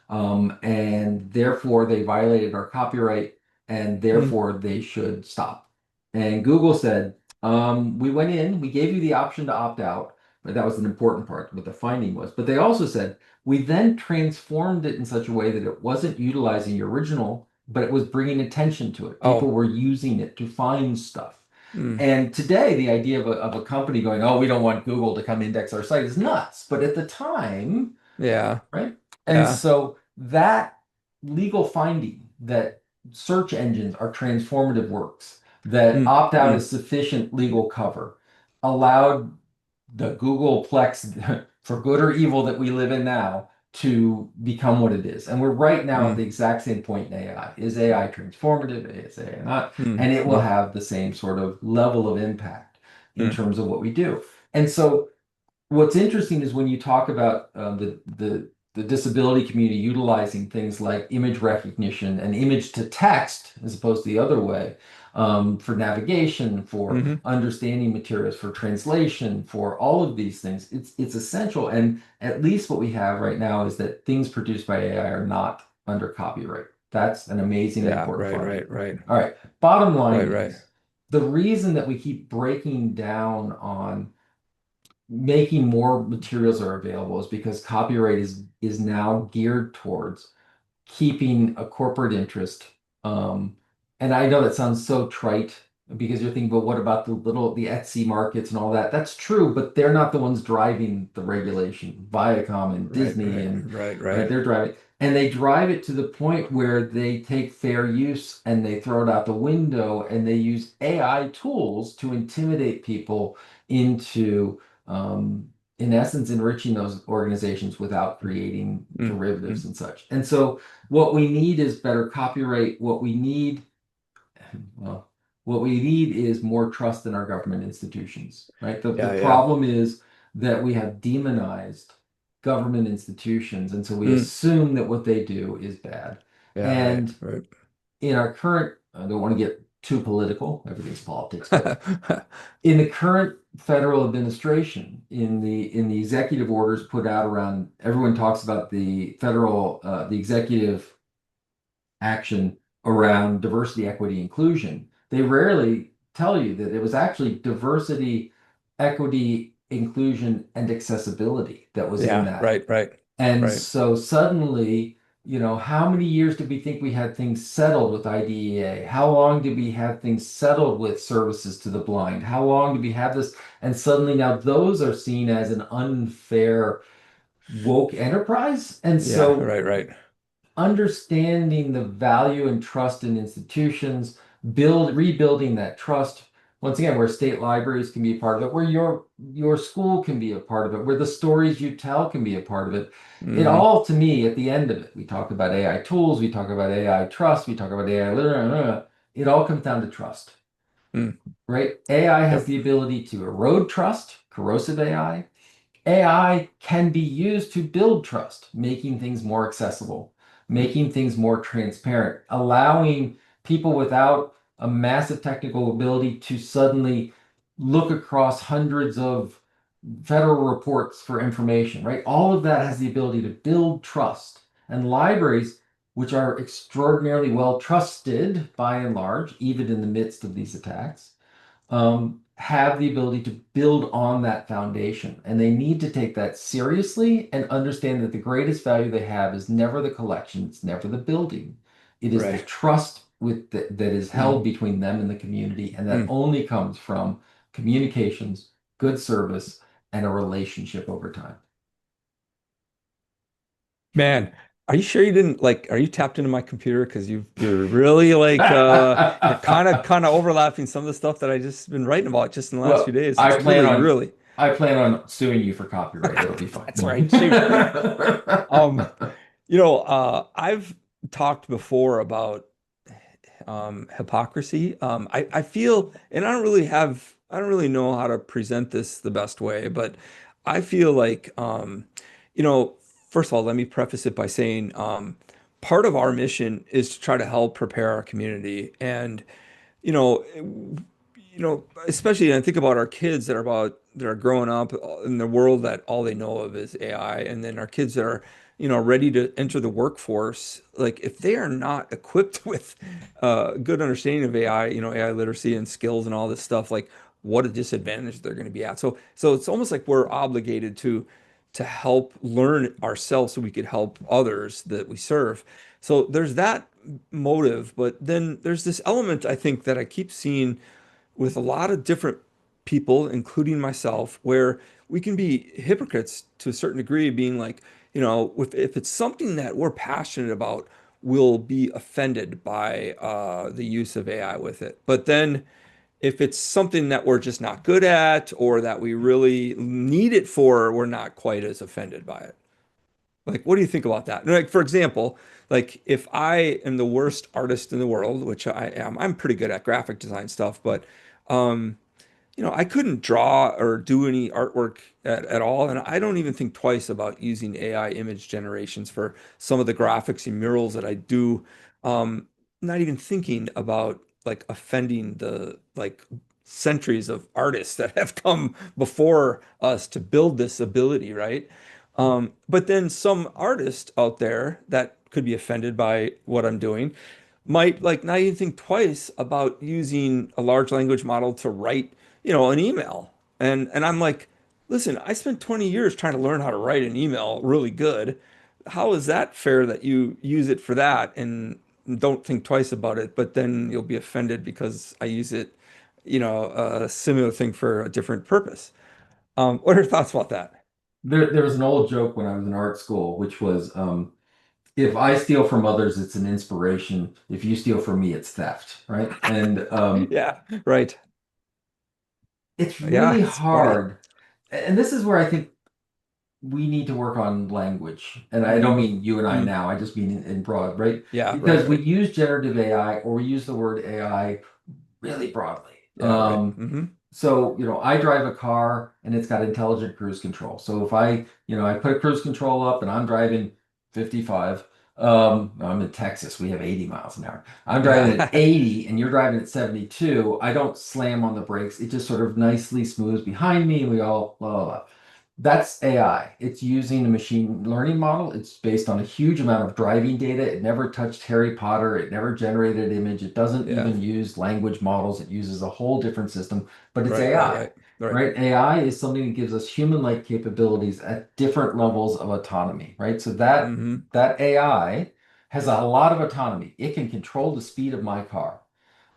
And therefore they violated our copyright and Mm. therefore they should stop. And Google said, we went in, we gave you the option to opt out. But that was an important part, what the finding was. But they also said, we then transformed it in such a way that it wasn't utilizing your original, but it was bringing attention to it. People Oh. were using it to find stuff. Mm. And today, the idea of a company going, oh, we don't want Google to come index our site is nuts. But at the time, Yeah. right? And Yeah. so that legal finding that search engines are transformative works, that Mm, opt-out mm, is sufficient legal cover, allowed the Googleplex, for good or evil that we live in now, to become what it is. And we're right now at mm, the exact same point in AI. Is AI transformative? Is AI not? mm, And it will mm, have the same sort of level of impact in mm, terms of what we do. And so what's interesting is when you talk about the disability community utilizing things like image recognition and image to text as opposed to the other way, for navigation, for hmm. understanding materials, for translation, for all of these things. It's essential. And at least what we have right now is that things produced by AI are not under copyright. That's an amazing and Yeah, important right, finding. right, right, All right. Bottom line right, right. is the reason that we keep breaking down on making more materials are available is because copyright is now geared towards keeping a corporate interest. Um, and I know that sounds so trite because you're thinking, but what about the Etsy markets and all that? That's true, but they're not the ones driving the regulation. Viacom and Right, Disney right, and right, right, right. they're driving, and they drive it to the point where they take fair use and they throw it out the window, and they use AI tools to intimidate people into in essence, enriching those organizations without creating Mm, derivatives mm. and such. And so, what we need is better copyright. Well, what we need is more trust in our government institutions, right? The Yeah, yeah. problem is that we have demonized government institutions, and so we Mm, assume that what they do is bad. yeah, right, And right. in our current, I don't want to get too political, everything's politics, but in the current federal administration, in the executive orders put out around, everyone talks about the executive action around diversity, equity, inclusion. They rarely tell you that it was actually diversity, equity, inclusion, and accessibility that was in Yeah, that. right, right, And right. so suddenly, how many years did we think we had things settled with IDEA? How long did we have things settled with services to the blind? How long did we have this? And suddenly now those are seen as an unfair woke enterprise. And Yeah, so right, right. understanding the value and trust in institutions, rebuilding that trust. Once again, where state libraries can be a part of it, where your school can be a part of it, where the stories you tell can be a part of it. It Hmm. all, to me, at the end of it, we talk about AI tools, we talk about AI trust, we talk about AI, it all comes down to trust, Mm, right? AI has yep. the ability to erode trust, corrosive AI. AI can be used to build trust, making things more accessible, Mm, making things more transparent, allowing people without a massive technical ability to suddenly look across hundreds of federal reports for information, right? All of that has the ability to build trust. And libraries, which are extraordinarily well trusted by and large, even in the midst of these attacks, have the ability to build on that foundation. And they need to take that seriously and understand that the greatest value they have is never the collection, it's never the building. It is the right. trust that is held Mm, between them and the community. And that mm. only comes from communications, good service, and a relationship over time. Man, are you sure you didn't like, are you tapped into my computer? Because you're really like you're kind of overlapping some of the stuff that I just been writing about just in the last few Well, days. I It's plan really, on really I plan on suing you for copyright. It'll be fine. that's right. Shoot. Um, I've talked before about hypocrisy. I feel, and I don't really know how to present this the best way, but I feel like, you know, first of all, let me preface it by saying, part of our mission is to try to help prepare our community. And, you know, especially I think about our kids that are growing up in the world that all they know of is AI, and then our kids that are, ready to enter the workforce. Like if they are not equipped with good understanding of AI, AI literacy and skills and all this stuff, like what a disadvantage they're going to be at. So it's almost like we're obligated to help learn ourselves so we could help others that we serve. So there's that motive, but then there's this element I think that I keep seeing with a lot of different people, including myself, where we can be hypocrites to a certain degree, being like, if it's something that we're passionate about, we'll be offended by the use of AI with it. But then if it's something that we're just not good at or that we really need it for, we're not quite as offended by it. Like, what do you think about that? Like, for example, like if I am the worst artist in the world, which I am, I'm pretty good at graphic design stuff, but um, I couldn't draw or do any artwork at all. And I don't even think twice about using AI image generations for some of the graphics and murals that I do. Um, Not even thinking about like offending the like centuries of artists that have come before us to build this ability, right? But then some artist out there that could be offended by what I'm doing might like not even think twice about using a large language model to write, an email. And I'm like, listen, I spent 20 years trying to learn how to write an email really good. How is that fair that you use it for that and don't think twice about it, but then you'll be offended because I use it, a similar thing for a different purpose. What are your thoughts about that? There was an old joke when I was in art school, which was, if I steal from others, it's an inspiration. If you steal from me, it's theft, right? And Yeah, right. it's Yeah, really it's funny. hard. And this is where I think we need to work on language. And I don't Mm, mean you and I mm. now, I just mean in broad, right? Yeah, right, Because we right. use generative AI or we use the word AI really broadly. Yeah, right. Hmm. So, I drive a car and it's got intelligent cruise control. So if I put a cruise control up and I'm driving 55, I'm in Texas, we have 80 miles an hour. I'm driving at Yeah. 80 and you're driving at 72. I don't slam on the brakes. It just sort of nicely smooths behind me and we all blah, blah, blah. That's AI. It's using a machine learning model. It's based on a huge amount of driving data. It never touched Harry Potter. It never generated image. It doesn't Yeah. even use language models. It uses a whole different system, but it's Right, right, AI, right. Right. right? AI is something that gives us human-like capabilities at different levels of autonomy, right? So that Hmm. that AI has a lot of autonomy. It can control the speed of my car.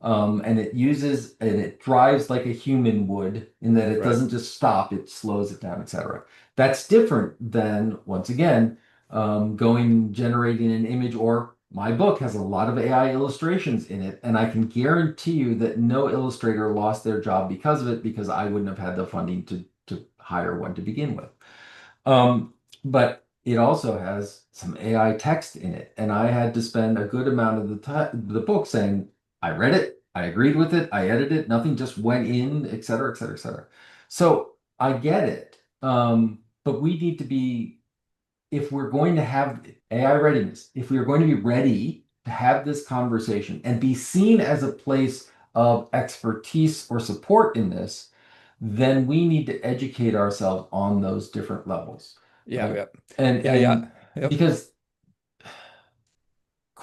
And it drives like a human would in that it Right. doesn't just stop, it slows it down, etc. That's different than, once again, generating an image, or my book has a lot of AI illustrations in it, and I can guarantee you that no illustrator lost their job because of it, because I wouldn't have had the funding to hire one to begin with. But it also has some AI text in it, and I had to spend a good amount of the book saying, I read it, I agreed with it, I edited it, nothing just went in, et cetera, et cetera, et cetera. So I get it. But we need to be, if we're going to have AI readiness, if we are going to be ready to have this conversation and be seen as a place of expertise or support in this, then we need to educate ourselves on those different levels, Yeah, right? yeah. Yeah, yeah. And Yep. because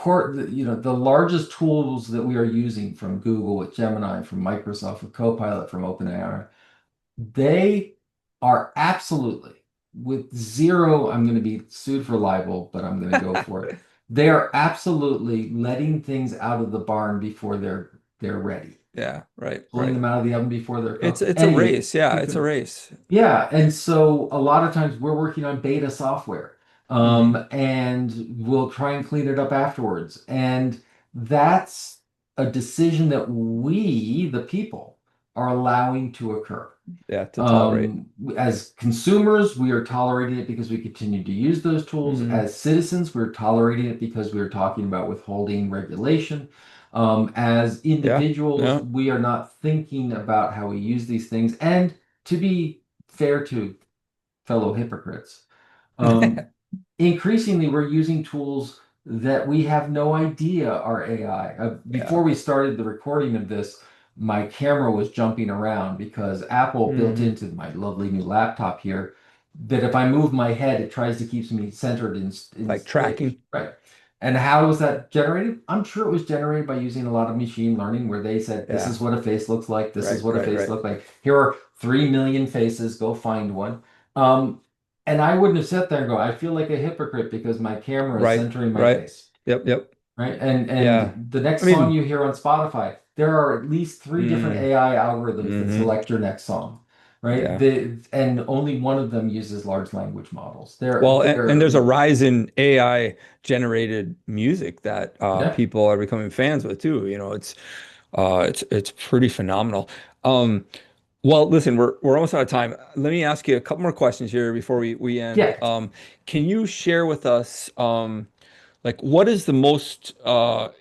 the largest tools that we are using from Google with Gemini, from Microsoft with Copilot, from OpenAI, they are absolutely, with zero, I'm going to be sued for libel, but I'm going to go for it. They are absolutely letting things out of the barn before they're ready, Yeah, right, pulling right. them out of the oven before they're It's cooked. it's a Anywho, race. Yeah, keep it's a going. race. Yeah, and so a lot of times we're working on beta software, Hmm. and we'll try and clean it up afterwards. And that's a decision that we, the people, are allowing to occur. Yeah, to tolerate. As consumers, we are tolerating it because we continue to use those tools. Hmm. As citizens, we're tolerating it because we're talking about withholding regulation. As Yeah, individuals, yeah. we are not thinking about how we use these things. And to be fair to fellow hypocrites, um, increasingly we're using tools that we have no idea are AI. Yeah. Before we started the recording of this, my camera was jumping around because Apple built Hmm. into my lovely new laptop here that if I move my head, it tries to keep me centered in Like image, tracking. right? And how was that generated? I'm sure it was generated by using a lot of machine learning where they said, this Yeah, is what a face looks like. This is right, what a right, face right. looks like. Here are 3 million faces. Go find one. Um, and I wouldn't have sat there and go, I feel like a hypocrite because my camera is Right, centering my right. face, Yep, yep. right? And Yeah. the next I song mean, you hear on Spotify, there are at least 3 different mm, AI algorithms that hmm. select your next song. right? Yeah. And only one of them uses large language models. Well, and there's a rise in AI generated music that Yeah, people are becoming fans with too. You know, it's pretty phenomenal. Um, well, listen, we're almost out of time. Let me ask you a couple more questions here before we end. yeah. Can you share with us like what is the most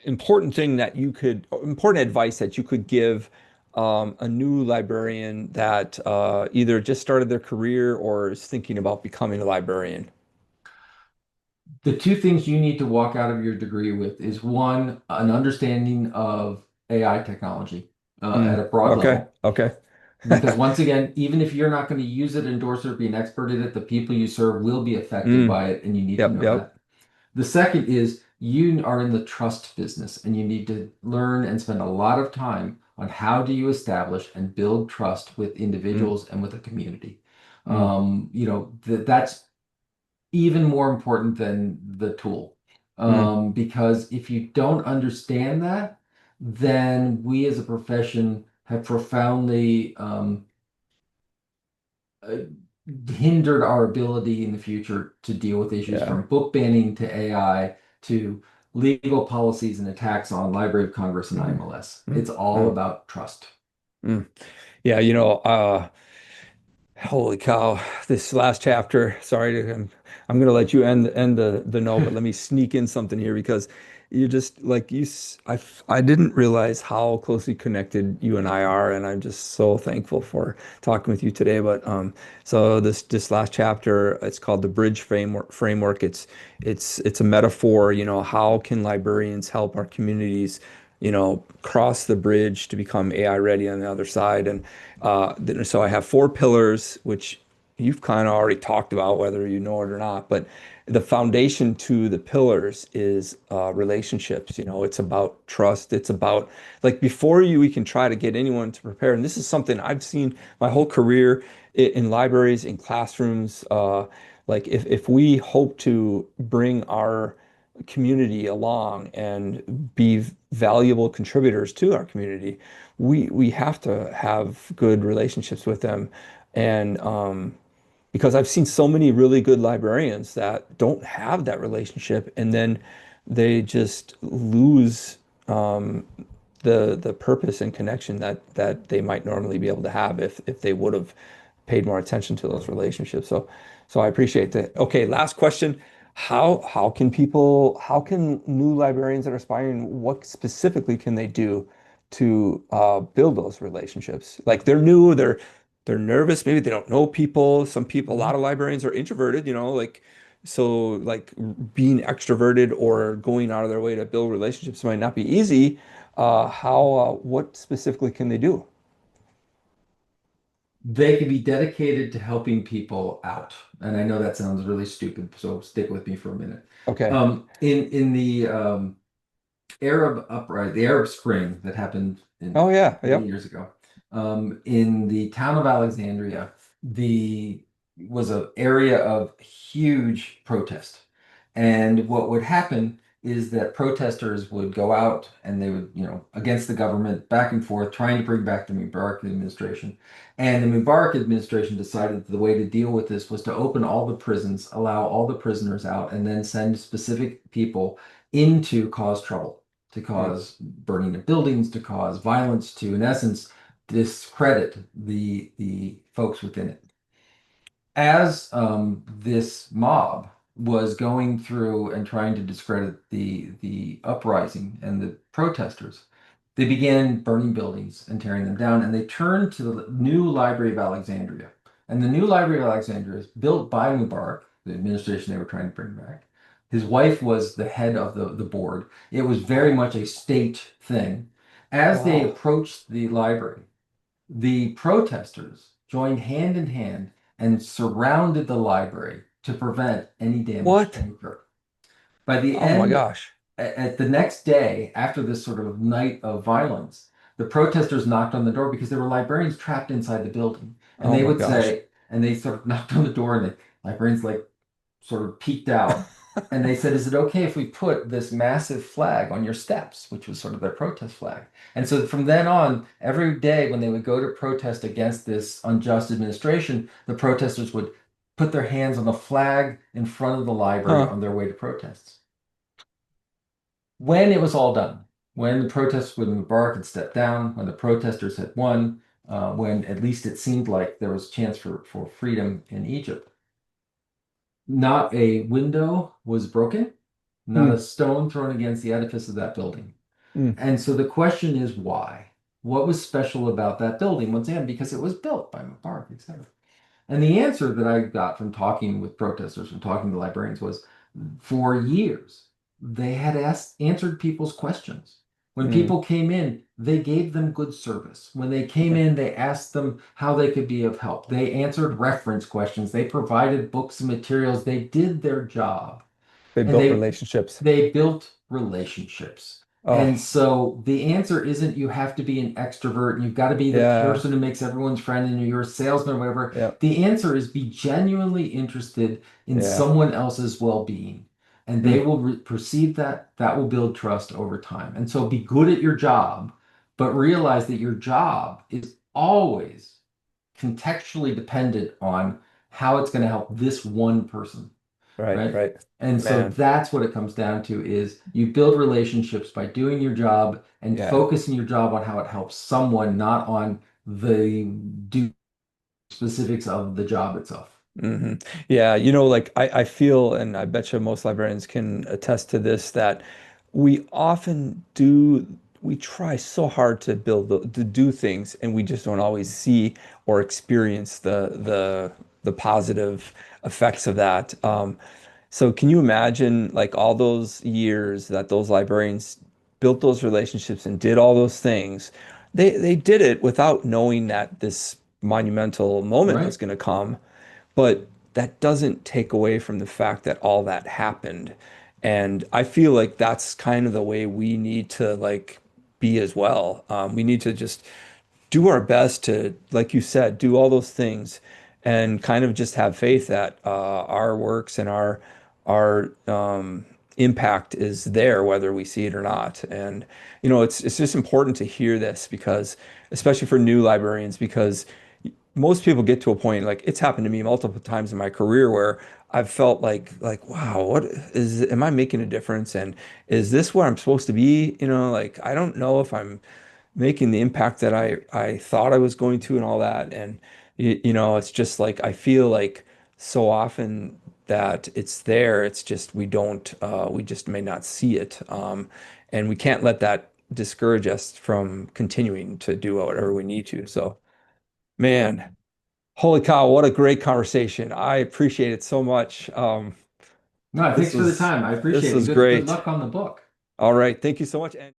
important thing that you could important advice that you could give a new librarian that either just started their career or is thinking about becoming a librarian? The two things you need to walk out of your degree with is one, an understanding of AI technology at Mm, a broad okay, level. okay. Because once again, even if you're not going to use it, endorse it, be an expert in it, the people you serve will be affected Mm, by it, and you need to yep, know yep. that. The second is you are in the trust business, and you need to learn and spend a lot of time on how do you establish and build trust with Mm, individuals and with a community. mm, That's even more important than the tool. mm, Because if you don't understand that, then we as a profession have profoundly uh, hindered our ability in the future to deal with issues yeah. from book banning to AI to legal policies and attacks on Library of Congress and Mm, IMLS. mm, It's all mm, about trust. mm. Yeah, holy cow, this last chapter. I'm gonna let you end the note, but let me sneak in something here because you just like I didn't realize how closely connected you and I are, and I'm just so thankful for talking with you today. But so this last chapter, it's called the Bridge Framework. It's a metaphor. You know, how can librarians help our communities? You know, cross the bridge to become AI ready on the other side. And so I have four pillars, which you've kind of already talked about, whether you know it or not. But the foundation to the pillars is relationships. You know, it's about trust. It's about like before you we can try to get anyone to prepare. And this is something I've seen my whole career in libraries, in classrooms. Like if we hope to bring our community along and be valuable contributors to our community, we have to have good relationships with them. And because I've seen so many really good librarians that don't have that relationship, and then they just lose the purpose and connection that they might normally be able to have if they would have paid more attention to those relationships. So I appreciate that. Okay, last question. How can new librarians that are aspiring, what specifically can they do to build those relationships? Like they're new, they're nervous, maybe they don't know people. Some people, a lot of librarians are introverted, you know, like so like being extroverted or going out of their way to build relationships might not be easy. What specifically can they do? They can be dedicated to helping people out. And I know that sounds really stupid, so stick with me for a minute. Okay. In the the Arab Spring that happened Oh yeah. many Yep. years ago, in the town of Alexandria, the was an area of huge protest. And what would happen is that protesters would go out and they would, against the government, back and forth, trying to bring back the Mubarak administration. And the Mubarak administration decided that the way to deal with this was to open all the prisons, allow all the prisoners out, and then send specific people in to cause trouble, to Mm, cause burning of buildings, to cause violence, to, in essence, discredit the folks within it. As this mob was going through and trying to discredit the uprising and the protesters, they began burning buildings and tearing them down, and they turned to the new Library of Alexandria. And the new Library of Alexandria is built by Mubarak, the administration they were trying to bring back. His wife was the head of the board. It was very wow. much a state thing. As they Wow. approached the library, the protesters joined hand in hand and surrounded the library to prevent any damage What? from occurring. By the Oh my end, gosh. at the next day, after this sort of night of violence, the protesters knocked on the door because there were librarians trapped inside the building. And Oh they my would gosh. say, and they sort of knocked on the door, and the librarians like sort of peeked out. And they said, is it okay if we put this massive flag on your steps, which was sort of their protest flag? And so from then on, every day when they would go to protest against this unjust administration, the protesters would put their hands on the flag in front of the library Huh. on their way to protests. When it was all done, when the protests, when Mubarak had stepped down, when the protesters had won, when at least it seemed like there was a chance for freedom in Egypt, not a window was broken, not a Mm, stone thrown against the edifice of that building. mm, And so the question is why? What was special about that building? Once again, because it was built by Mubarak, etc. And the answer that I got from talking with protesters and talking to librarians was for years, they had answered people's questions. When mm, people came in, they gave them good service. When they came yeah. in, they asked them how they could be of help. They answered reference questions. They provided books and materials. They did their job. They And built they relationships. they built relationships. And Oh, so the answer isn't you have to be an extrovert and you've got to be the yeah, person who makes everyone's friend and you're a salesman or whatever. yeah, The answer is be genuinely interested in yeah. someone else's well-being. And they Mm, will perceive that. That will build trust over time. And so be good at your job, but realize that your job is always contextually dependent on how it's going to help this one person, right, right? right. And so Man, that's what it comes down to is you build relationships by doing your job and yeah. focusing your job on how it helps someone, not on the do specifics of the job itself. Hmm. Yeah, like I feel, and I bet you most librarians can attest to this, that we often do, we try so hard to to do things, and we just don't always see or experience the positive effects of that. So can you imagine like all those years that those librarians built those relationships and did all those things? They did it without knowing that this monumental moment was Right? going to come. But that doesn't take away from the fact that all that happened. And I feel like that's kind of the way we need to like be as well. We need to just do our best to, like you said, do all those things and kind of just have faith that our works and our impact is there, whether we see it or not. And it's just important to hear this because, especially for new librarians, because most people get to a point like it's happened to me multiple times in my career where I've felt like wow, what is am I making a difference and is this where I'm supposed to be? Like I don't know if I'm making the impact that I thought I was going to and all that. And it's just like I feel like so often that it's there. It's just we just may not see it. And we can't let that discourage us from continuing to do whatever we need to. So, man, holy cow, what a great conversation. I appreciate it so much. No, This thanks for the was time. I this appreciate it. was Good great. luck on the book. All right, thank you so much. And